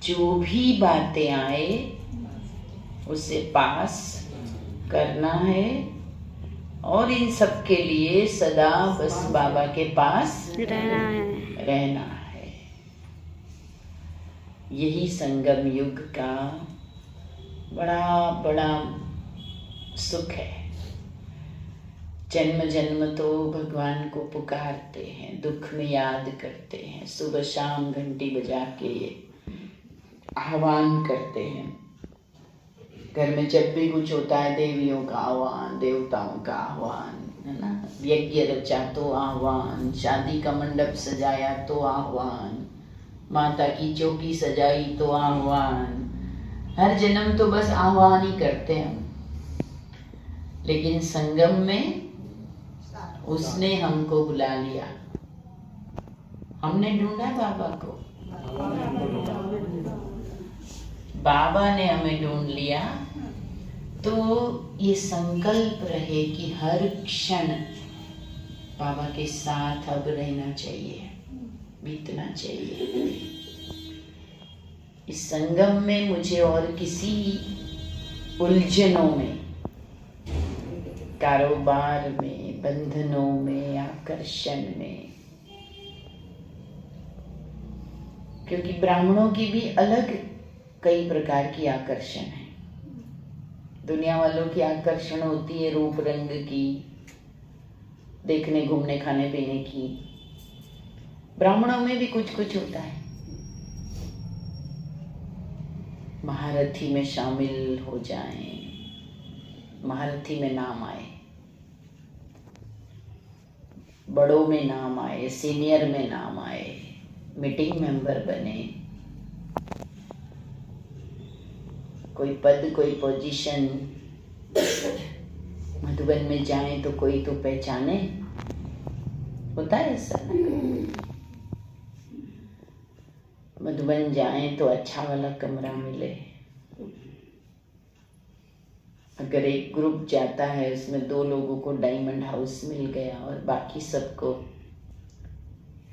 जो भी बातें आए उसे पास करना है और इन सब के लिए सदा बस बाबा के पास रहना है। यही संगम युग का बड़ा बड़ा सुख है। जन्म जन्म तो भगवान को पुकारते हैं, दुख में याद करते हैं, सुबह शाम घंटी बजा के आह्वान करते हैं। घर में जब भी कुछ होता है, देवियों का आह्वान, देवताओं का आह्वान, है ना, यज्ञ रचा तो आह्वान, शादी का मंडप सजाया तो आह्वान, माता की चौकी सजाई तो आह्वान। हर जन्म तो बस आह्वान ही करते हैं। लेकिन संगम में उसने हमको बुला लिया, हमने ढूंढा बाबा को, बाबा ने हमें ढूंढ लिया। तो ये संकल्प रहे कि हर क्षण बाबा के साथ अब रहना चाहिए, बीतना चाहिए। इस संगम में मुझे और किसी उलझनों में, कारोबार में, बंधनों में, आकर्षण में, क्योंकि ब्राह्मणों की भी अलग कई प्रकार की आकर्षण है। दुनिया वालों की आकर्षण होती है रूप रंग की, देखने घूमने खाने पीने की। ब्राह्मणों में भी कुछ कुछ होता है। महारथी में शामिल हो जाएं, महारथी में नाम आए, बड़ों में नाम आए, सीनियर में नाम आए, मीटिंग मेंबर बने, कोई पद कोई पोजीशन, मधुबन में जाएं तो कोई तो पहचाने, होता है ऐसा। मधुबन जाएं तो अच्छा वाला कमरा मिले। अगर एक ग्रुप जाता है उसमें 2 लोगों को डायमंड हाउस मिल गया और बाकी सबको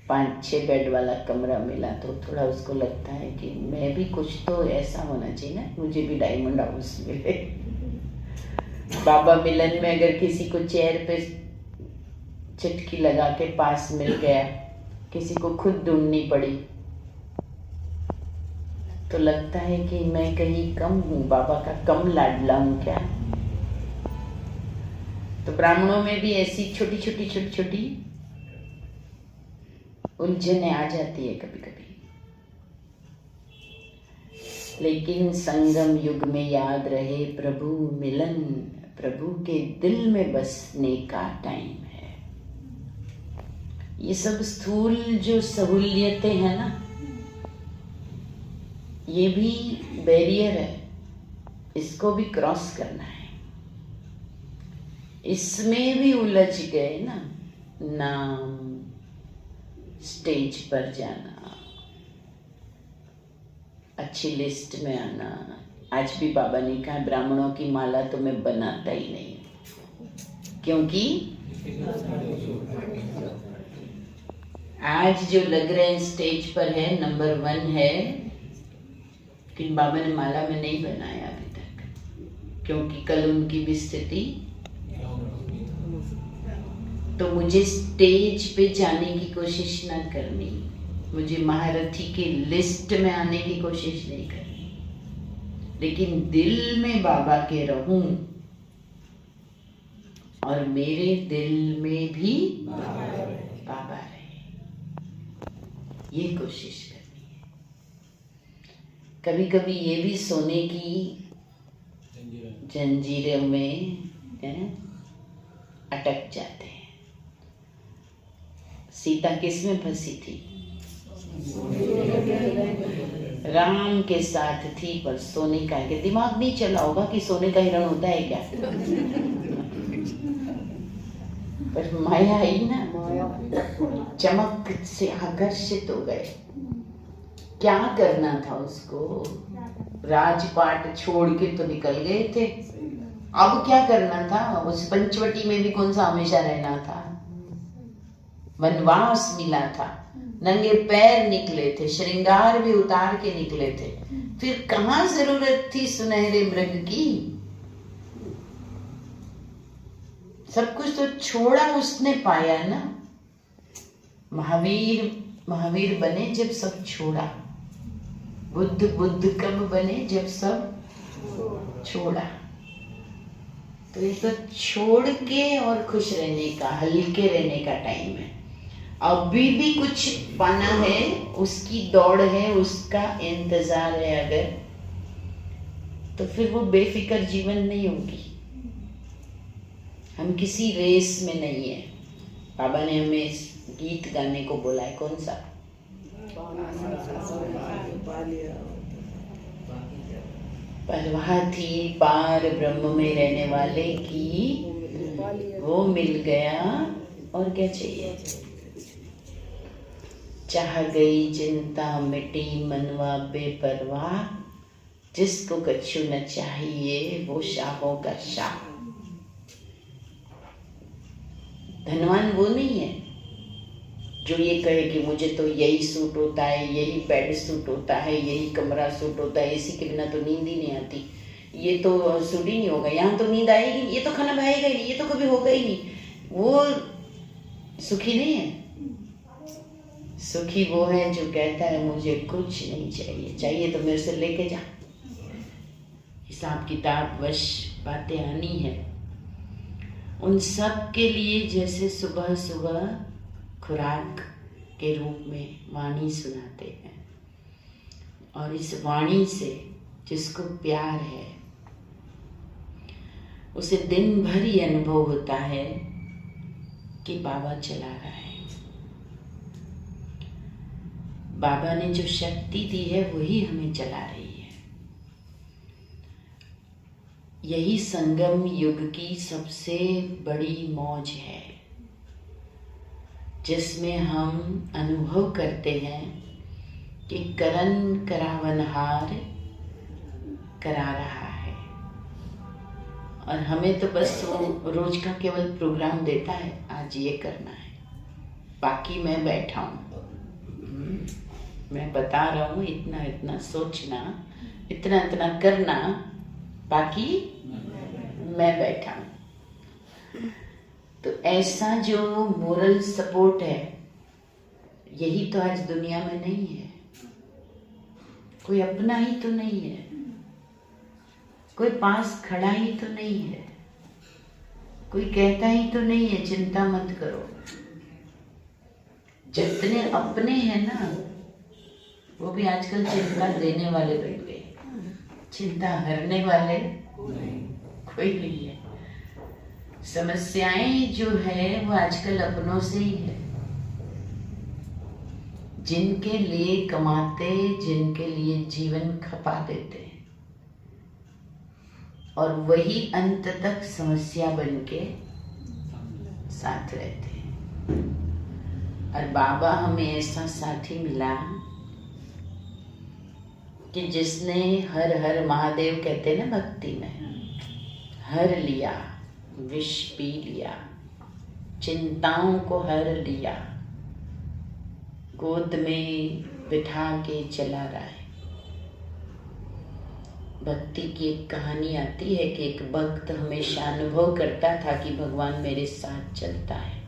5-6 बेड वाला कमरा मिला, तो थोड़ा उसको लगता है कि मैं भी कुछ तो ऐसा होना चाहिए ना, मुझे भी डायमंड हाउस मिले। बाबा मिलन में अगर किसी को चेयर पे चिटकी लगा के पास मिल गया, किसी को खुद ढूंढनी पड़ी, तो लगता है कि मैं कहीं कम हूँ, बाबा का कम लाडला हूँ क्या। तो ब्राह्मणों में भी ऐसी छोटी छोटी उलझने आ जाती है कभी कभी। लेकिन संगम युग में याद रहे, प्रभु मिलन, प्रभु के दिल में बसने का टाइम है। ये सब स्थूल जो सहूलियतें हैं ना, ये भी बैरियर है, इसको भी क्रॉस करना है। इसमें भी उलझ गए ना, नाम, स्टेज पर जाना, अच्छी लिस्ट में आना। आज भी बाबा ने कहा ब्राह्मणों की माला तो मैं बनाता ही नहीं, क्योंकि आज जो लग रहे हैं स्टेज पर है, नंबर 1 है, कि बाबा ने माला में नहीं बनाया अभी तक, क्योंकि कल उनकी भी स्थिति। तो मुझे स्टेज पे जाने की कोशिश ना करनी, मुझे महारथी की लिस्ट में आने की कोशिश नहीं करनी, लेकिन दिल में बाबा के रहूं और मेरे दिल में भी बाबा रहे, ये कोशिश करनी है। कभी कभी ये भी सोने की जंजीरों में अटक जाते हैं। सीता किस में फंसी थी? राम के साथ थी, पर सोने का है। दिमाग नहीं चला होगा कि सोने का हिरण होता है क्या, पर माया आई ना, चमक से आकर्षित हो गए। क्या करना था उसको? राजपाट छोड़ के तो निकल गए थे, अब क्या करना था? उस पंचवटी में भी कौन सा हमेशा रहना था? वनवास मिला था, नंगे पैर निकले थे, श्रृंगार भी उतार के निकले थे। फिर कहाँ जरूरत थी सुनहरे मृग की? सब कुछ तो छोड़ा उसने पाया ना। महावीर बने जब सब छोड़ा। बुद्ध कब बने? जब सब छोड़ा। तो ये तो छोड़ के और खुश रहने का, हल्के रहने का टाइम है। अभी भी कुछ पाना है, उसकी दौड़ है, उसका इंतजार है अगर, तो फिर वो बेफिक्र जीवन नहीं होगी। हम किसी रेस में नहीं है। बाबा ने हमें इस गीत गाने को बोला है, कौन सा? परवाह थी पार ब्रह्म में रहने वाले की, वो मिल गया और क्या चाहिए। चाह गई चिंता मिटी मनवा बेपरवाह, जिसको कछु न चाहिए वो शाहों का शाह। धनवान वो नहीं है जो ये कहे कि मुझे तो यही सूट होता है, यही बेड सूट होता है, यही कमरा सूट होता है, इसी के बिना तो नींद ही नहीं आती, ये तो सूट ही नहीं होगा, यहाँ तो नींद आएगी नहीं, ये तो खाना खाएगा ही नहीं, ये तो कभी होगा ही नहीं। वो सुखी नहीं है। सुखी वो है जो कहता है मुझे कुछ नहीं चाहिए, चाहिए तो मेरे से लेके जा। हिसाब किताब वश बातें आनी है। उन सब के लिए जैसे सुबह सुबह खुराक के रूप में वाणी सुनाते हैं, और इस वाणी से जिसको प्यार है उसे दिन भर ही अनुभव होता है कि बाबा चला रहा है। बाबा ने जो शक्ति दी है वही हमें चला रही है। यही संगम युग की सबसे बड़ी मौज है, जिसमें हम अनुभव करते हैं कि करन करावनहार करा रहा है, और हमें तो बस वो रोज का केवल प्रोग्राम देता है, आज ये करना है, बाकी मैं बैठा हूँ। मैं बता रहा हूँ, इतना इतना सोचना, इतना इतना करना, बाकी मैं बैठा हूँ। तो ऐसा जो मोरल सपोर्ट है, यही तो आज दुनिया में नहीं है। कोई अपना ही तो नहीं है, कोई पास खड़ा ही तो नहीं है, कोई कहता ही तो नहीं है चिंता मत करो। जितने अपने हैं ना, वो भी आजकल चिंता देने वाले बन गए, चिंता हरने वाले कोई नहीं है। समस्याएं जो है वो आजकल अपनों से ही है, जिनके लिए कमाते, जिनके लिए जीवन खपा देते हैं, और वही अंत तक समस्या बन के साथ रहते हैं। और बाबा हमें ऐसा साथी मिला कि जिसने हर हर महादेव कहते हैं ना भक्ति में, हर लिया, विष पी लिया, चिंताओं को हर लिया, गोद में बिठा के चला रहा है। भक्ति की एक कहानी आती है कि एक भक्त हमेशा अनुभव करता था कि भगवान मेरे साथ चलता है,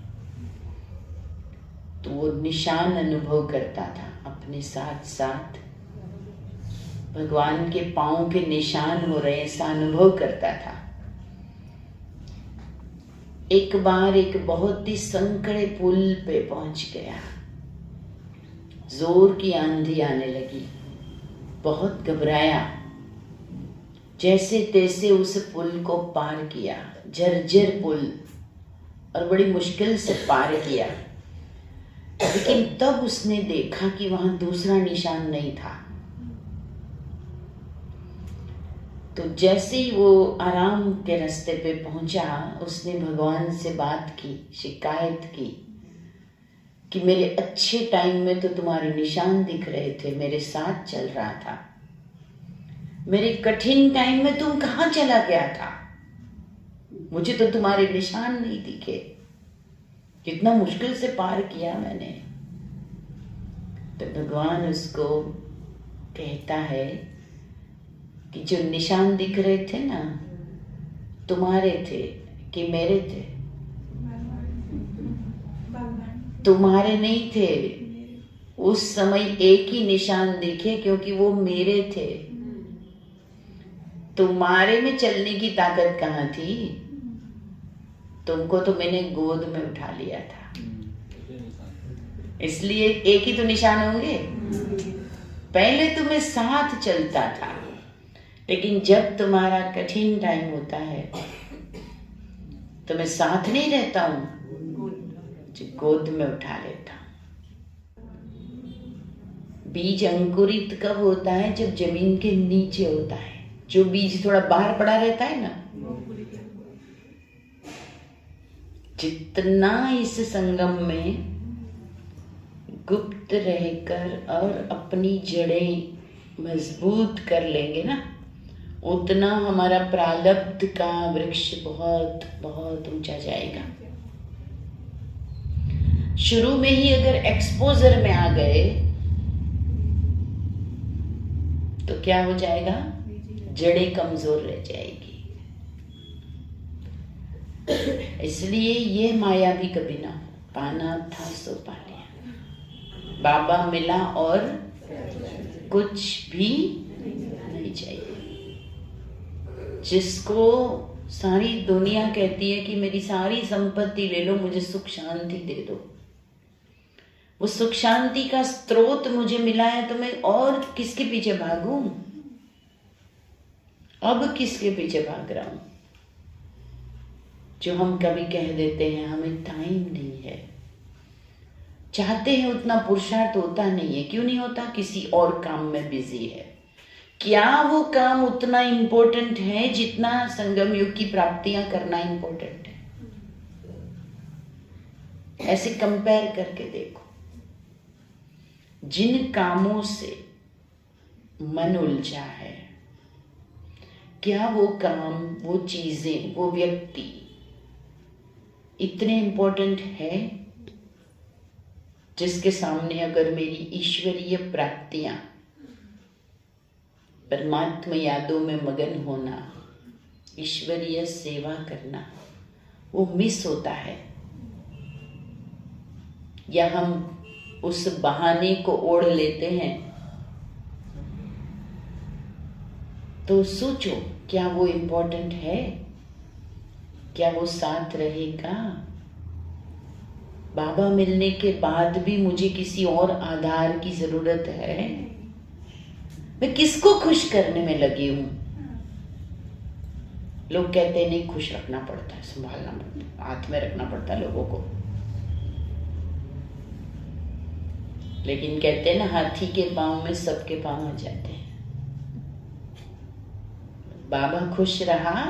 तो वो निशान अनुभव करता था अपने साथ साथ, भगवान के पांव के निशान हो रहे, ऐसा अनुभव करता था। एक बार एक बहुत ही संकड़े पुल पे पहुंच गया, जोर की आंधी आने लगी, बहुत घबराया, जैसे तैसे उस पुल को पार किया, जर्जर पुल, और बड़ी मुश्किल से पार किया। लेकिन तब उसने देखा कि वहां दूसरा निशान नहीं था। तो जैसे ही वो आराम के रास्ते पे पहुंचा, उसने भगवान से बात की, शिकायत की कि मेरे अच्छे टाइम में तो तुम्हारे निशान दिख रहे थे, मेरे साथ चल रहा था, मेरे कठिन टाइम में तुम कहाँ चला गया था, मुझे तो तुम्हारे निशान नहीं दिखे, कितना मुश्किल से पार किया मैंने। तो भगवान उसको कहता है कि जो निशान दिख रहे थे ना, तुम्हारे थे कि मेरे थे? तुम्हारे नहीं थे। उस समय एक ही निशान दिखे क्योंकि वो मेरे थे। तुम्हारे में चलने की ताकत कहाँ थी? तुमको तो मैंने गोद में उठा लिया था, इसलिए एक ही तो निशान होंगे। पहले तुम्हें साथ चलता था, लेकिन जब तुम्हारा कठिन टाइम होता है तो मैं साथ नहीं रहता हूं, गोद में उठा लेता हूं। बीज अंकुरित कब होता है? जब जमीन के नीचे होता है। जो बीज थोड़ा बाहर पड़ा रहता है ना, जितना इस संगम में गुप्त रहकर और अपनी जड़ें मजबूत कर लेंगे ना, उतना हमारा प्रारब्ध का वृक्ष बहुत बहुत ऊंचा जाएगा। शुरू में ही अगर एक्सपोजर में आ गए तो क्या हो जाएगा? जड़ें कमजोर रह जाएगी। इसलिए ये माया भी कभी ना हो। पाना था सो पा लिया, बाबा मिला और कुछ भी नहीं चाहिए। जिसको सारी दुनिया कहती है कि मेरी सारी संपत्ति ले लो, मुझे सुख शांति दे दो, वो सुख शांति का स्रोत मुझे मिला है, तो मैं और किसके पीछे भागूं? अब किसके पीछे भाग रहा हूं? जो हम कभी कह देते हैं हमें टाइम नहीं है, चाहते हैं उतना पुरुषार्थ होता नहीं है। क्यों नहीं होता? किसी और काम में बिजी है। क्या वो काम उतना इंपॉर्टेंट है जितना संगम युग की प्राप्तियां करना इंपॉर्टेंट है? ऐसे कंपेयर करके देखो। जिन कामों से मन उलझा है, क्या वो काम, वो चीजें, वो व्यक्ति इतने इंपॉर्टेंट है जिसके सामने अगर मेरी ईश्वरीय प्राप्तियां, परमात्मा यादों में मगन होना, ईश्वरीय सेवा करना, वो मिस होता है? या हम उस बहाने को ओढ़ लेते हैं? तो सोचो, क्या वो इम्पोर्टेंट है? क्या वो साथ रहेगा? बाबा मिलने के बाद भी मुझे किसी और आधार की जरूरत है? मैं किसको खुश करने में लगी हूं? लोग कहते हैं नहीं, खुश रखना पड़ता है, संभालना पड़ता है, हाथ में रखना पड़ता है लोगों को। लेकिन कहते हैं ना, हाथी के पांव में सबके पांव आ जाते हैं। बाबा खुश रहा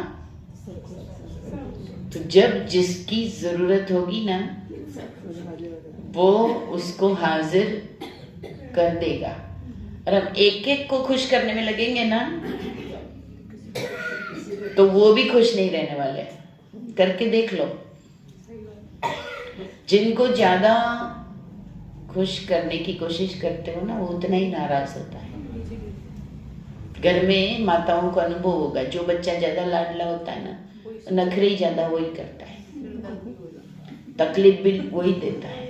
तो जब जिसकी जरूरत होगी ना, वो उसको हाजिर कर देगा। और हम एक एक को खुश करने में लगेंगे ना, तो वो भी खुश नहीं रहने वाले। करके देख लो, जिनको ज्यादा खुश करने की कोशिश करते हो ना, वो उतना ही नाराज होता है। घर में माताओं को अनुभव होगा, जो बच्चा ज्यादा लाडला होता है ना, नखरे ज्यादा वही करता है, तकलीफ भी वही देता है।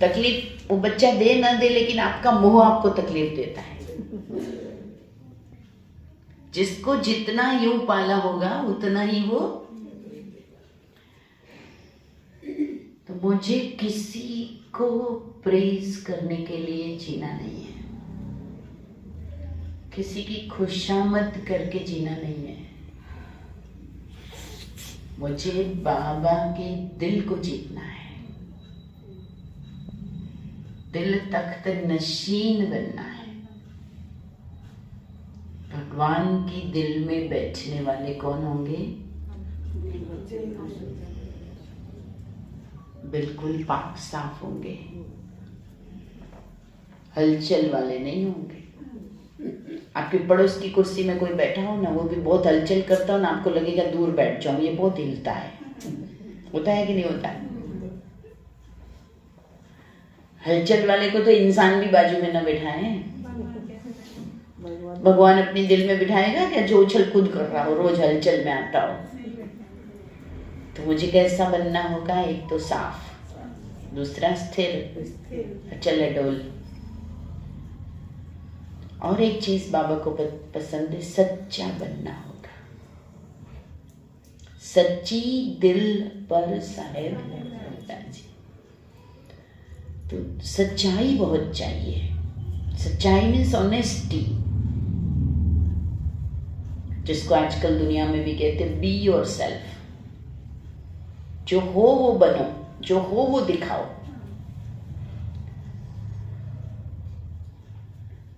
तकलीफ वो बच्चा दे ना दे, लेकिन आपका मोह आपको तकलीफ देता है। जिसको जितना यूं पाला होगा उतना ही वो। तो मुझे किसी को प्रेज करने के लिए जीना नहीं है, किसी की खुशामद करके जीना नहीं है। मुझे बाबा के दिल को जीतना है, दिल तख्त नशीन बनना है। भगवान की दिल में बैठने वाले कौन होंगे? बिल्कुल पाक साफ होंगे, हलचल वाले नहीं होंगे। आपके पड़ोस की कुर्सी में कोई बैठा हो ना, वो भी बहुत हलचल करता हो ना, आपको लगेगा दूर बैठ जाऊं, ये बहुत हिलता है। होता है कि नहीं होता है? हलचल वाले को तो इंसान भी बाजू में न बिठाए, भगवान अपने दिल में बिठाएगा क्या जो उछल कूद कर रहा हो, रोज हलचल में आता हो। तो मुझे कैसा बनना होगा? एक तो साफ, दूसरा स्थिर, चल डोल। और एक चीज बाबा को पसंद है, सच्चा बनना होगा। सच्ची दिल पर साहेब लगता जी। तो सच्चाई बहुत चाहिए। सच्चाई मीन्स ऑनेस्टी, जिसको आजकल दुनिया में भी कहते हैं बी योर सेल्फ। जो हो वो बनो, जो हो वो दिखाओ।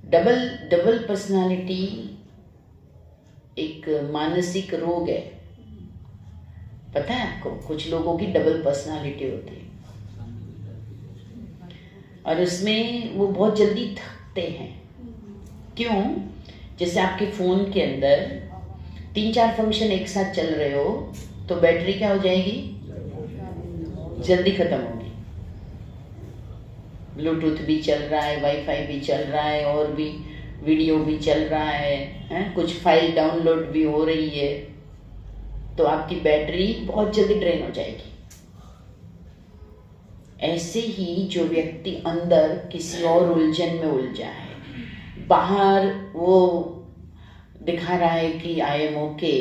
डबल पर्सनालिटी एक मानसिक रोग है। पता है आपको? कुछ लोगों की डबल पर्सनालिटी होती है और उसमें वो बहुत जल्दी थकते हैं। क्यों? जैसे आपके फोन के अंदर 3-4 फंक्शन एक साथ चल रहे हो तो बैटरी क्या हो जाएगी? जल्दी खत्म होगी। ब्लूटूथ भी चल रहा है, वाईफाई भी चल रहा है, और भी वीडियो भी चल रहा है, कुछ फाइल डाउनलोड भी हो रही है, तो आपकी बैटरी बहुत जल्दी ड्रेन हो जाएगी। ऐसे ही जो व्यक्ति अंदर किसी और उलझन में उलझा है, बाहर वो दिखा रहा है कि आई एम ओके,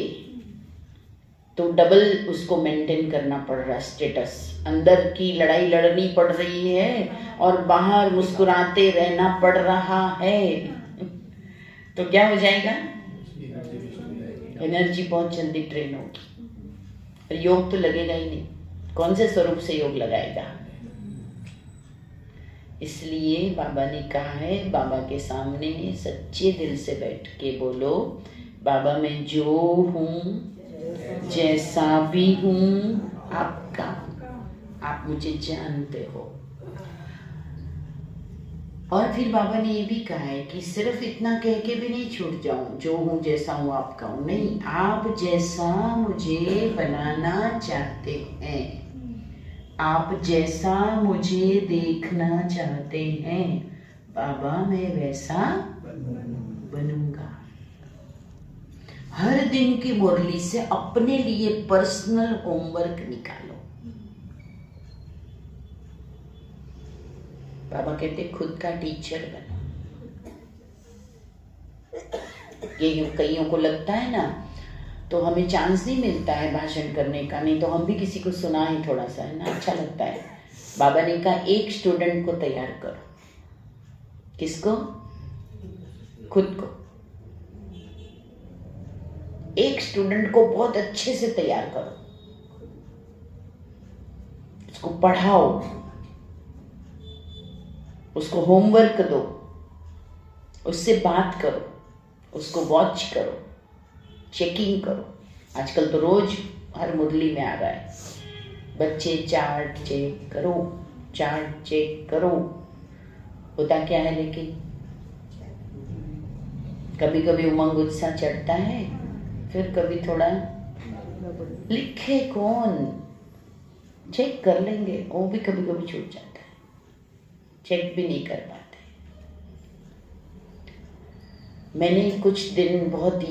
तो डबल उसको मेंटेन करना पड़ रहा है स्टेटस। अंदर की लड़ाई लड़नी पड़ रही है और बाहर मुस्कुराते रहना पड़ रहा है। तो क्या हो जाएगा? एनर्जी बहुत जल्दी ड्रेन होगी। योग तो लगेगा ही नहीं। कौन से स्वरूप से योग लगाएगा? इसलिए बाबा ने कहा है, बाबा के सामने सच्चे दिल से बैठ के बोलो, बाबा मैं जो हूँ, जैसा भी हूँ, आपका, आप मुझे जानते हो। और फिर बाबा ने ये भी कहा है कि सिर्फ इतना कह के भी नहीं छूट जाऊं, जो हूँ जैसा हूँ आपका हूँ, नहीं, आप जैसा मुझे बनाना चाहते हैं, आप जैसा मुझे देखना चाहते हैं, बाबा मैं वैसा बनूंगा। हर दिन की मुरली से अपने लिए पर्सनल होमवर्क निकालो। बाबा कहते खुद का टीचर बनो। ये कईयों को लगता है ना, तो हमें चांस नहीं मिलता है भाषण करने का, नहीं तो हम भी किसी को सुनाएं थोड़ा सा, है ना, अच्छा लगता है। बाबा ने कहा एक स्टूडेंट को तैयार करो। किसको? खुद को। एक स्टूडेंट को बहुत अच्छे से तैयार करो, उसको पढ़ाओ, उसको होमवर्क दो, उससे बात करो, उसको वॉच करो, चेकिंग करो। आजकल तो रोज हर मुरली में आ रहा है, बच्चे चार्ट चेक करो, चार्ट चेक करो। होता क्या है, लेकिन कभी कभी उमंग उत्साह चढ़ता है, फिर कभी थोड़ा लिखे कौन, चेक कर लेंगे, वो भी कभी कभी छूट जाता है, चेक भी नहीं कर पाते। मैंने कुछ दिन बहुत